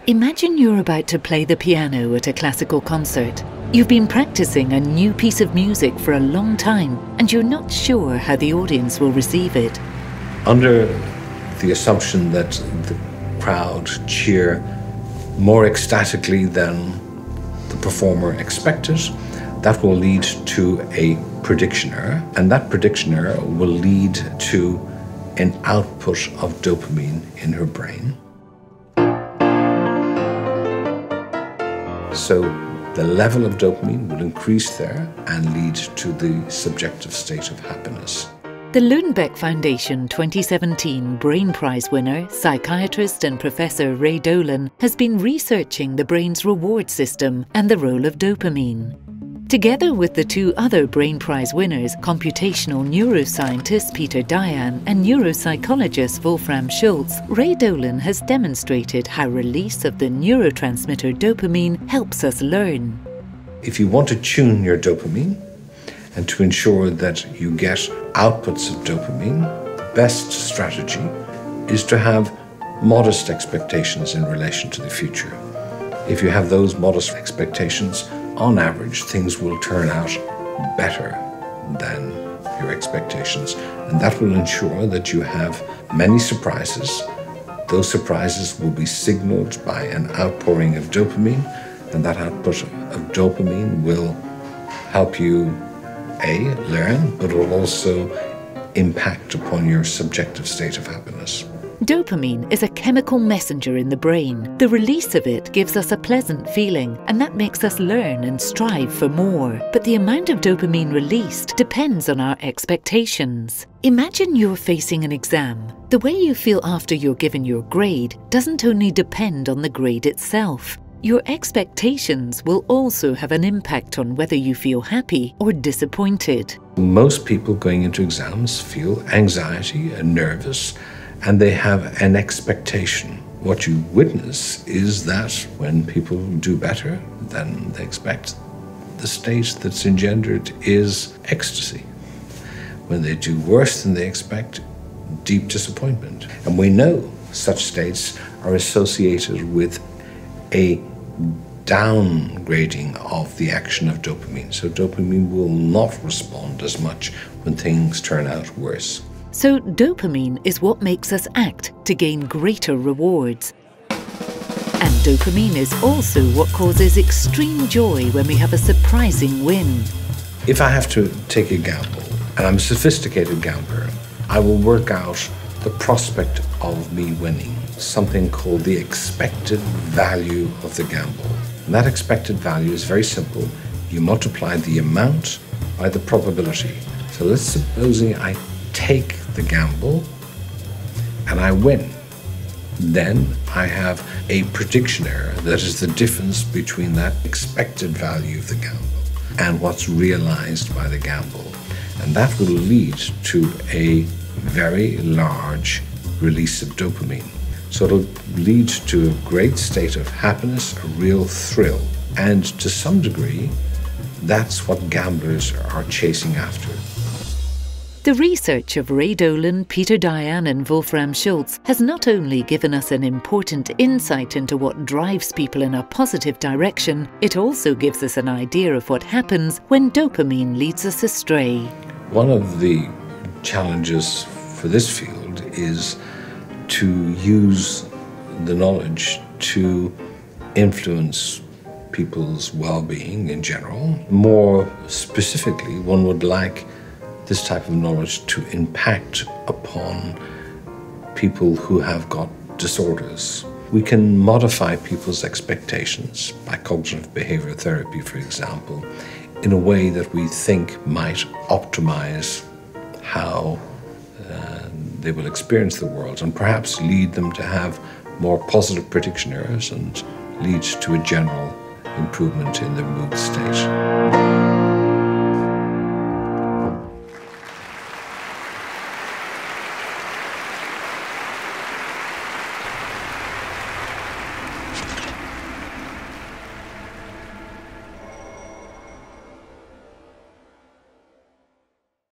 Imagine you're about to play the piano at a classical concert. You've been practicing a new piece of music for a long time, and you're not sure how the audience will receive it. Under the assumption that the crowd cheer more ecstatically than the performer expected, that will lead to a predictioner, and that predictioner will lead to an output of dopamine in her brain. So the level of dopamine will increase there and lead to the subjective state of happiness. The Lundbeck Foundation 2017 Brain Prize winner, psychiatrist and Professor Ray Dolan has been researching the brain's reward system and the role of dopamine. Together with the two other Brain Prize winners, computational neuroscientist Peter Dayan and neuropsychologist Wolfram Schultz, Ray Dolan has demonstrated how release of the neurotransmitter dopamine helps us learn. If you want to tune your dopamine and to ensure that you get outputs of dopamine, the best strategy is to have modest expectations in relation to the future. If you have those modest expectations, on average, things will turn out better than your expectations. And that will ensure that you have many surprises. Those surprises will be signaled by an outpouring of dopamine, and that output of dopamine will help you, A, learn, but will also impact upon your subjective state of happiness. Dopamine is a chemical messenger in the brain. The release of it gives us a pleasant feeling, and that makes us learn and strive for more. But the amount of dopamine released depends on our expectations. Imagine you're facing an exam. The way you feel after you're given your grade doesn't only depend on the grade itself. Your expectations will also have an impact on whether you feel happy or disappointed. Most people going into exams feel anxiety and nervous, and they have an expectation. What you witness is that when people do better than they expect, the state that's engendered is ecstasy. When they do worse than they expect, deep disappointment. And we know such states are associated with a downgrading of the action of dopamine. So dopamine will not respond as much when things turn out worse. So dopamine is what makes us act to gain greater rewards. And dopamine is also what causes extreme joy when we have a surprising win. If I have to take a gamble, and I'm a sophisticated gambler, I will work out the prospect of me winning, something called the expected value of the gamble. And that expected value is very simple. You multiply the amount by the probability. So let's suppose I take the gamble and I win. Then I have a prediction error that is the difference between that expected value of the gamble and what's realized by the gamble. And that will lead to a very large release of dopamine. So it'll lead to a great state of happiness, a real thrill. And to some degree, that's what gamblers are chasing after. The research of Ray Dolan, Peter Dayan and Wolfram Schultz has not only given us an important insight into what drives people in a positive direction, it also gives us an idea of what happens when dopamine leads us astray. One of the challenges for this field is to use the knowledge to influence people's well-being in general. More specifically, one would like this type of knowledge to impact upon people who have got disorders. We can modify people's expectations by cognitive behavior therapy, for example, in a way that we think might optimize how they will experience the world and perhaps lead them to have more positive prediction errors and lead to a general improvement in their mood state.